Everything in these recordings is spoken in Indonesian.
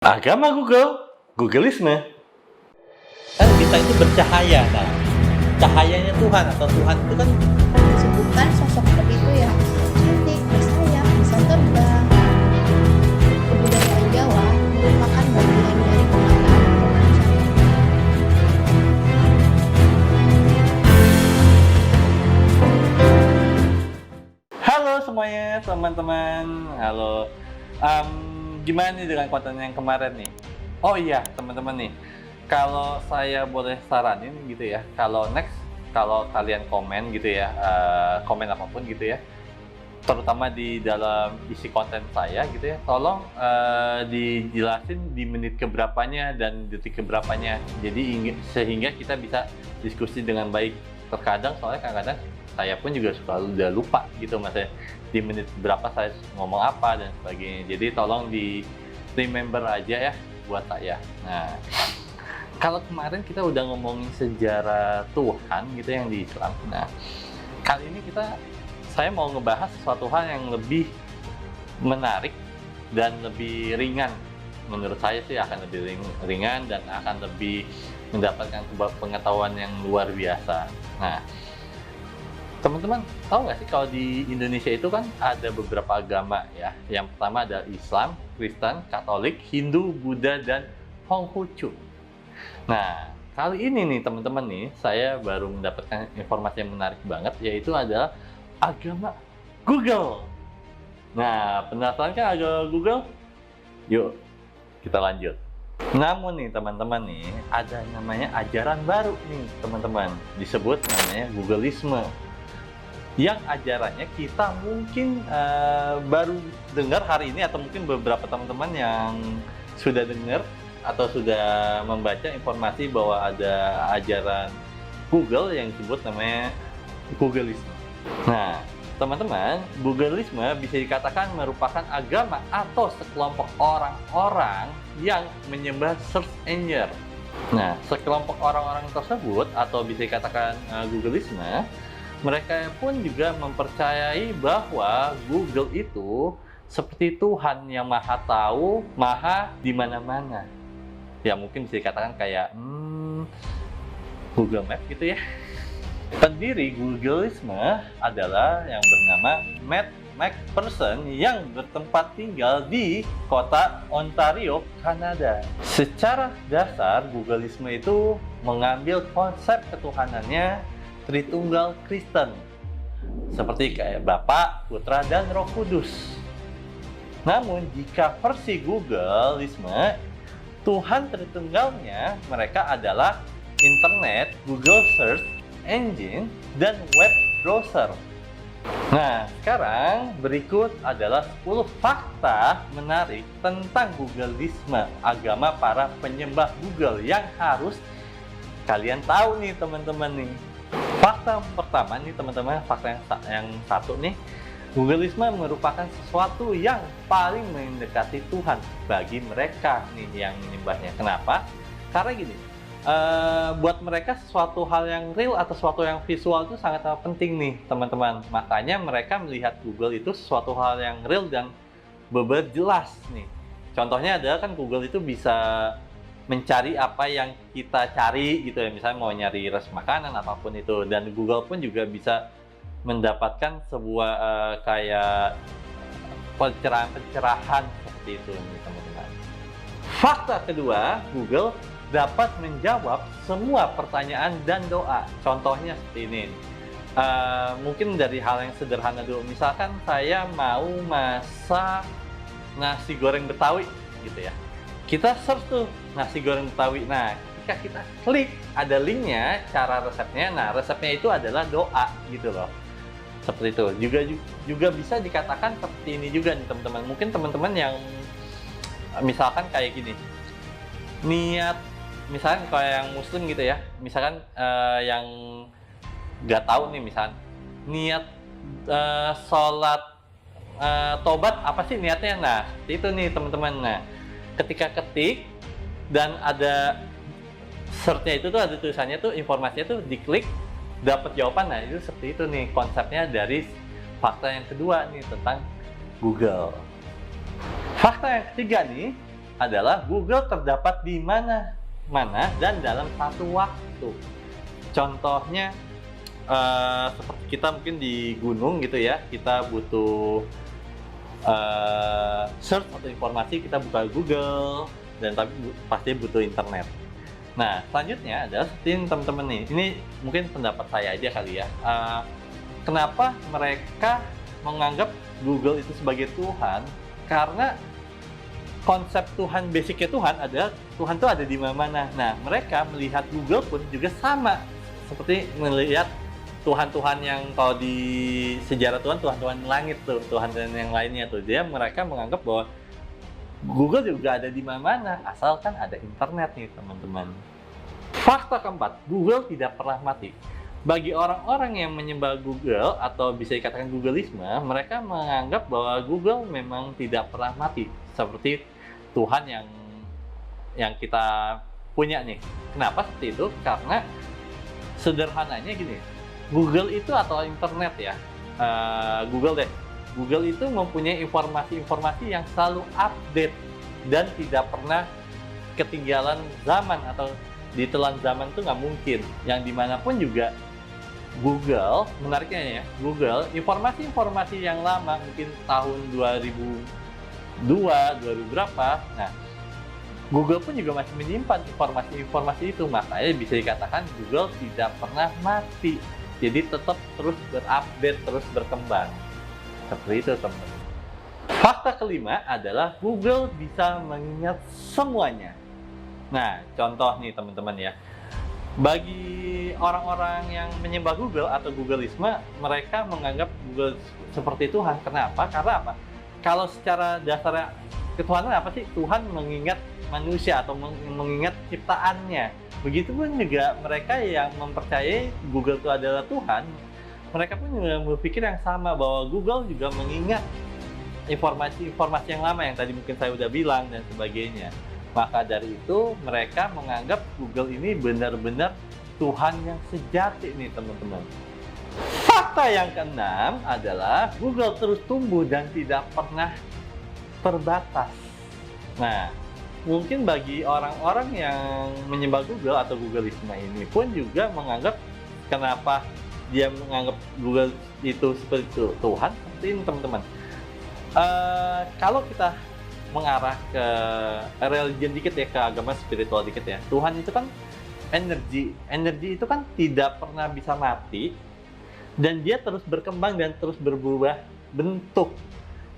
Agama Google, Googleisme. Kan kita itu bercahaya. Nah, cahayanya Tuhan atau Tuhan itu kan Disebutkan sosok seperti itu ya cantik, bersayap, bisa terbang. Kebudayaan Jawa merupakan bagian dari pengakuan kemanusiaan. Halo semuanya, teman-teman. Halo. Gimana nih dengan konten yang kemarin nih? Oh iya, teman-teman nih. Kalau saya boleh saranin gitu ya, kalau next, kalau kalian komen gitu ya, komen apapun gitu ya, terutama di dalam isi konten saya gitu ya, tolong dijelasin di menit keberapanya dan detik keberapanya. Jadi sehingga kita bisa diskusi dengan baik. Terkadang soalnya kadang-kadang saya pun juga suka udah lupa gitu maksudnya di menit berapa saya ngomong apa dan sebagainya. Jadi tolong di remember aja ya buat saya. Nah, kalau kemarin kita udah ngomongin sejarah Tuhan gitu yang di Islam. Nah, kali ini saya mau ngebahas sesuatu hal yang lebih menarik dan lebih ringan. Menurut saya sih akan lebih ringan dan akan lebih mendapatkan pengetahuan yang luar biasa. Nah, teman-teman tahu nggak sih kalau di Indonesia itu kan ada beberapa agama ya. Yang pertama ada Islam, Kristen, Katolik, Hindu, Buddha, dan Konghucu. Nah, kali ini nih teman-teman nih, saya baru mendapatkan informasi yang menarik banget, yaitu adalah agama Google. Nah, penasaran kan agama Google? Yuk, kita lanjut. Namun nih teman-teman nih, ada namanya ajaran baru nih teman-teman, disebut namanya Googleisme. Yang ajarannya kita mungkin baru dengar hari ini, atau mungkin beberapa teman-teman yang sudah dengar atau sudah membaca informasi bahwa ada ajaran Google yang disebut namanya Googleisme. Nah, teman-teman, Googleisme bisa dikatakan merupakan agama atau sekelompok orang-orang yang menyembah search engine. Nah, sekelompok orang-orang tersebut atau bisa dikatakan Googleisme, mereka pun juga mempercayai bahwa Google itu seperti Tuhan yang maha tahu, maha di mana-mana. Ya mungkin bisa dikatakan kayak Google Map gitu ya. Pendiri Googleisme adalah yang bernama Matt McPherson yang bertempat tinggal di kota Ontario, Kanada. Secara dasar, Googleisme itu mengambil konsep ketuhanannya Tritunggal Kristen, seperti kayak Bapa, Putra, dan Roh Kudus. Namun jika versi Googleisme, Tuhan Tritunggalnya mereka adalah internet, Google Search Engine, dan web browser. Nah, sekarang berikut adalah 10 fakta menarik tentang Googleisme, agama para penyembah Google yang harus kalian tahu nih teman-teman nih. Fakta pertama nih teman-teman, fakta yang satu nih, Googleisme merupakan sesuatu yang paling mendekati Tuhan bagi mereka nih yang menyembahnya. Kenapa? Karena gini, buat mereka sesuatu hal yang real atau sesuatu yang visual itu sangat penting nih teman-teman. Makanya mereka melihat Google itu sesuatu hal yang real dan benar jelas nih. Contohnya adalah kan Google itu bisa mencari apa yang kita cari gitu ya, misalnya mau nyari resep makanan apapun itu, dan Google pun juga bisa mendapatkan sebuah kayak pencerahan seperti itu nih teman-teman. Fakta kedua, Google dapat menjawab semua pertanyaan dan doa. Contohnya seperti ini. Mungkin dari hal yang sederhana dulu, misalkan saya mau masak nasi goreng Betawi gitu ya. Kita search tuh nasi goreng Betawi. Nah, ketika kita klik ada linknya, cara resepnya. Nah, resepnya itu adalah doa gitu loh. Seperti itu. Juga bisa dikatakan seperti ini juga nih teman-teman. Mungkin teman-teman yang misalkan kayak gini. Niat misalkan kayak yang muslim gitu ya. Misalkan yang nggak tahu nih misalkan niat sholat tobat apa sih niatnya? Nah, itu nih teman-teman. Nah, ketika ketik dan ada search-nya itu tuh ada tulisannya tuh, informasinya tuh diklik dapat jawaban. Nah, itu seperti itu nih konsepnya dari fakta yang kedua nih tentang Google. Fakta yang ketiga nih, adalah Google terdapat di mana dan dalam satu waktu. Contohnya seperti kita mungkin di gunung gitu ya, kita butuh search atau informasi, kita buka Google, dan tapi pasti butuh internet. Nah, selanjutnya adalah seperti teman-teman nih, ini mungkin pendapat saya aja kali ya. Kenapa mereka menganggap Google itu sebagai Tuhan? Karena konsep Tuhan, basicnya Tuhan adalah Tuhan itu ada di mana-mana. Nah, mereka melihat Google pun juga sama seperti melihat Tuhan-Tuhan yang kalau di sejarah Tuhan-Tuhan langit tuh, Tuhan dan yang lainnya tuh. Mereka menganggap bahwa Google juga ada di mana-mana, asalkan ada internet nih teman-teman. Fakta keempat, Google tidak pernah mati. Bagi orang-orang yang menyembah Google atau bisa dikatakan Googleisme, mereka menganggap bahwa Google memang tidak pernah mati, seperti Tuhan yang kita punya nih. Kenapa seperti itu? Karena sederhananya gini, Google itu atau internet ya, Google itu mempunyai informasi-informasi yang selalu update dan tidak pernah ketinggalan zaman atau ditelan zaman itu nggak mungkin. Yang dimanapun juga Google, menariknya ya, Google informasi-informasi yang lama mungkin tahun 2002, 2000 berapa, nah Google pun juga masih menyimpan informasi-informasi itu, makanya bisa dikatakan Google tidak pernah mati. Jadi tetap terus berupdate, terus berkembang. Seperti itu teman-teman. Fakta kelima adalah Google bisa mengingat semuanya. Nah, contoh nih teman-teman ya. Bagi orang-orang yang menyembah Google atau Googleisme, mereka menganggap Google seperti Tuhan. Kenapa? Karena apa? Kalau secara dasarnya ketuhanan apa sih? Tuhan mengingat manusia atau mengingat ciptaannya. Begitupun juga mereka yang mempercayai Google itu adalah Tuhan, mereka pun juga berpikir yang sama bahwa Google juga mengingat informasi-informasi yang lama yang tadi mungkin saya udah bilang dan sebagainya. Maka dari itu mereka menganggap Google ini benar-benar Tuhan yang sejati nih teman-teman. Fakta yang keenam adalah Google terus tumbuh dan tidak pernah terbatas. Nah, mungkin bagi orang-orang yang menyembah Google atau Googleisme ini pun juga menganggap kenapa dia menganggap Google itu seperti itu Tuhan, seperti ini teman-teman. Kalau kita mengarah ke religion dikit ya, ke agama spiritual dikit ya, Tuhan itu kan energi itu kan tidak pernah bisa mati dan dia terus berkembang dan terus berubah bentuk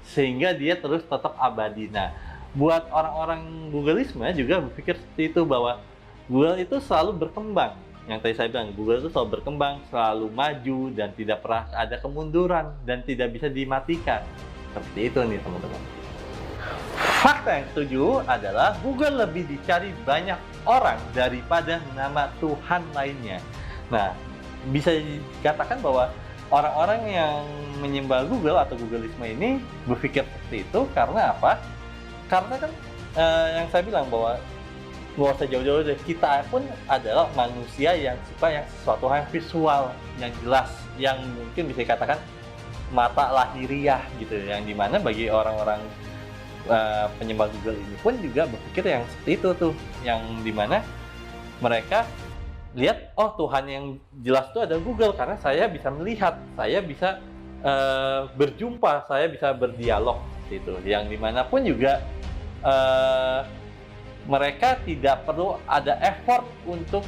sehingga dia terus tetap abadi. Nah, buat orang-orang Googleisme juga berpikir seperti itu, bahwa Google itu selalu berkembang. Yang tadi saya bilang, Google itu selalu berkembang, selalu maju, dan tidak pernah ada kemunduran, dan tidak bisa dimatikan. Seperti itu nih teman-teman. Fakta yang ketujuh adalah Google lebih dicari banyak orang daripada nama Tuhan lainnya. Nah, bisa dikatakan bahwa orang-orang yang menyembah Google atau Googleisme ini berpikir seperti itu karena apa? Karena kan yang saya bilang bahwa nggak usah jauh-jauh deh, kita pun adalah manusia yang suka yang sesuatu yang visual, yang jelas, yang mungkin bisa dikatakan mata lahiriah gitu, yang dimana bagi orang-orang penyembah Google ini pun juga berpikir yang seperti itu tuh, yang dimana mereka lihat, oh Tuhan yang jelas itu ada Google karena saya bisa melihat, saya bisa berjumpa, saya bisa berdialog gitu, yang dimanapun juga mereka tidak perlu ada effort untuk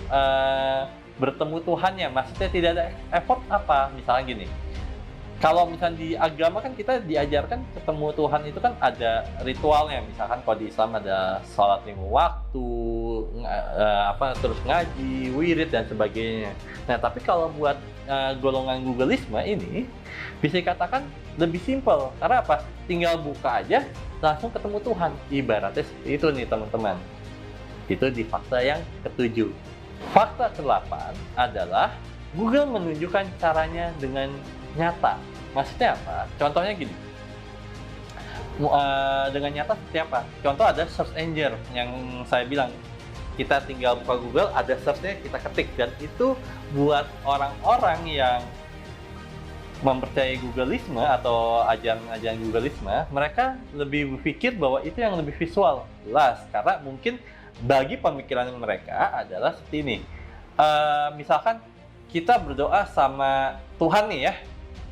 bertemu Tuhannya. Maksudnya tidak ada effort apa? Misalnya gini, kalau misalnya di agama kan kita diajarkan ketemu Tuhan itu kan ada ritualnya. Misalkan kalau di Islam ada sholat 5 waktu, terus ngaji, wirid dan sebagainya. Nah, tapi kalau buat golongan Googleisme ini bisa dikatakan lebih simpel. Karena apa? Tinggal buka aja, langsung ketemu Tuhan. Ibaratnya seperti itu nih teman-teman. Itu di fakta yang ketujuh. Fakta ke-8 adalah Google menunjukkan caranya dengan nyata. Maksudnya apa? Contohnya gini. Dengan nyata seperti apa? Contoh ada search engine yang saya bilang. Kita tinggal buka Google, ada search-nya, kita ketik. Dan itu buat orang-orang yang mempercayai Googleisme atau ajaran-ajaran Googleisme, mereka lebih berpikir bahwa itu yang lebih visual, jelas. Karena mungkin bagi pemikiran mereka adalah seperti ini. Misalkan kita berdoa sama Tuhan nih ya,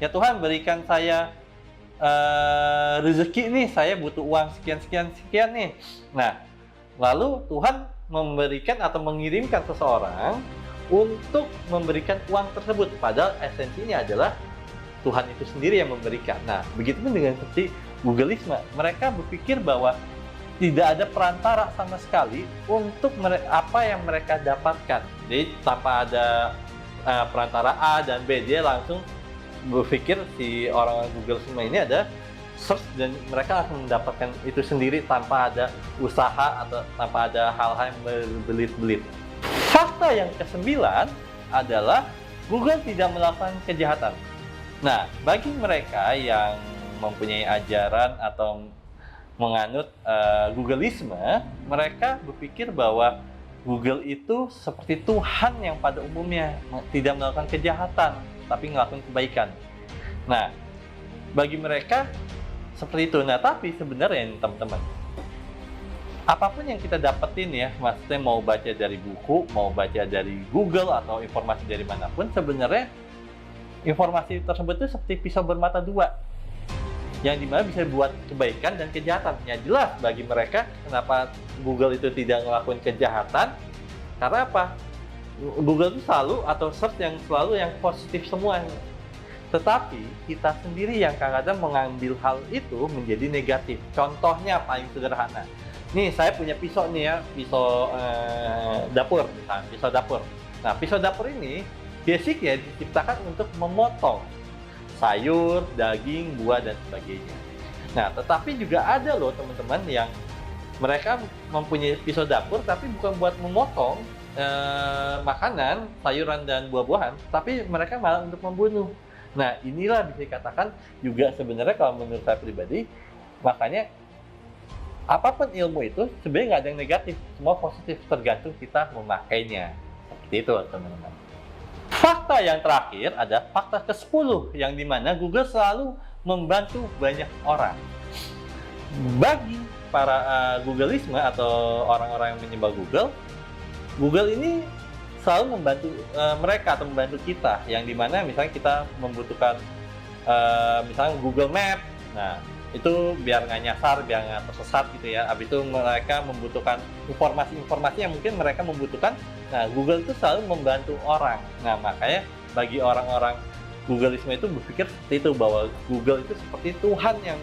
ya Tuhan berikan saya rezeki nih, saya butuh uang sekian nih. Nah, lalu Tuhan memberikan atau mengirimkan seseorang untuk memberikan uang tersebut. Padahal esensinya adalah Tuhan itu sendiri yang memberikan. Nah, begitu pun dengan seperti Googleisme. Mereka berpikir bahwa tidak ada perantara sama sekali untuk apa yang mereka dapatkan. Jadi, tanpa ada perantara A dan B, dia langsung berpikir si orang Googleisme ini ada search dan mereka akan mendapatkan itu sendiri tanpa ada usaha atau tanpa ada hal-hal yang berbelit-belit. Fakta yang ke-9 adalah Google tidak melakukan kejahatan. Nah, bagi mereka yang mempunyai ajaran atau menganut Googleisme, mereka berpikir bahwa Google itu seperti Tuhan yang pada umumnya tidak melakukan kejahatan, tapi melakukan kebaikan. Nah, bagi mereka seperti itu. Nah, tapi sebenarnya teman-teman, apapun yang kita dapetin ya, maksudnya mau baca dari buku, mau baca dari Google atau informasi dari manapun, sebenarnya informasi tersebut itu seperti pisau bermata dua, yang dimana bisa buat kebaikan dan kejahatan. Ya jelas bagi mereka kenapa Google itu tidak melakukan kejahatan, karena apa? Google itu selalu atau search yang selalu yang positif semuanya. Tetapi kita sendiri yang kadang-kadang mengambil hal itu menjadi negatif. Contohnya paling sederhana. Nih saya punya pisau nih ya, pisau dapur misalnya, pisau dapur. Nah pisau dapur ini basicnya diciptakan untuk memotong sayur, daging, buah, dan sebagainya. Nah, tetapi juga ada loh teman-teman yang mereka mempunyai pisau dapur tapi bukan buat memotong makanan, sayuran, dan buah-buahan, tapi mereka malah untuk membunuh. Nah, inilah bisa dikatakan juga sebenarnya kalau menurut saya pribadi, makanya apapun ilmu itu sebenarnya nggak ada yang negatif, semua positif, tergantung kita memakainya. Seperti itu teman-teman. Fakta yang terakhir ada fakta ke-10 yang dimana Google selalu membantu banyak orang. Bagi para Googleisme atau orang-orang yang menyembah Google, Google ini selalu membantu mereka atau membantu kita, yang dimana misalnya kita membutuhkan misalnya Google Map. Nah, itu biar nggak nyasar, biar nggak tersesat gitu ya. Habis itu mereka membutuhkan informasi-informasi yang mungkin mereka membutuhkan. Nah, Google itu selalu membantu orang. Nah, makanya bagi orang-orang Googleisme itu berpikir seperti itu, bahwa Google itu seperti Tuhan yang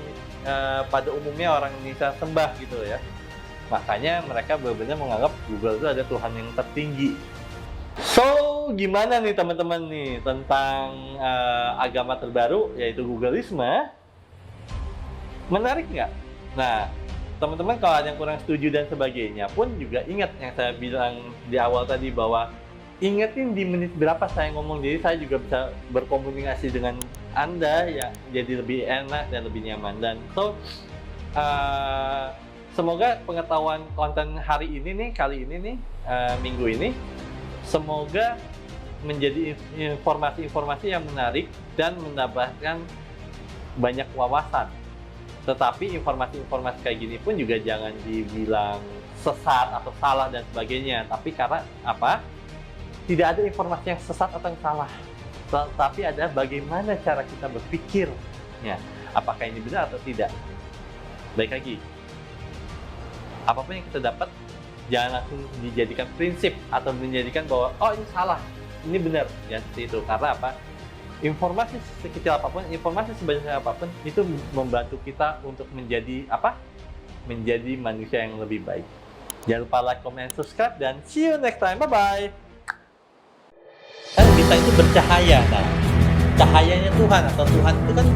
pada umumnya orang Indonesia sembah gitu ya. Makanya mereka benar-benar menganggap Google itu ada Tuhan yang tertinggi. So, gimana nih teman-teman nih tentang agama terbaru yaitu Googleisme? Menarik nggak? Nah, teman-teman kalau ada yang kurang setuju dan sebagainya pun juga ingat yang saya bilang di awal tadi, bahwa ingetin di menit berapa saya ngomong, jadi saya juga bisa berkomunikasi dengan Anda ya, jadi lebih enak dan lebih nyaman. Dan so, semoga pengetahuan konten hari ini nih, kali ini nih, minggu ini, semoga menjadi informasi-informasi yang menarik dan menambahkan banyak wawasan. Tetapi informasi-informasi kayak gini pun juga jangan dibilang sesat atau salah dan sebagainya. Tapi karena apa? Tidak ada informasi yang sesat atau yang salah. Tapi ada bagaimana cara kita berpikir. Ya, apakah ini benar atau tidak? Baik lagi, apapun yang kita dapat, jangan langsung dijadikan prinsip atau menjadikan bahwa oh ini salah, ini benar. Ya seperti itu. Karena apa? Informasi sekecil apapun, informasi sebanyak apapun itu membantu kita untuk menjadi apa? Menjadi manusia yang lebih baik. Jangan lupa like, comment, subscribe, dan see you next time. Bye-bye. Kan kita itu bercahaya, nah cahayanya Tuhan atau Tuhan itu kan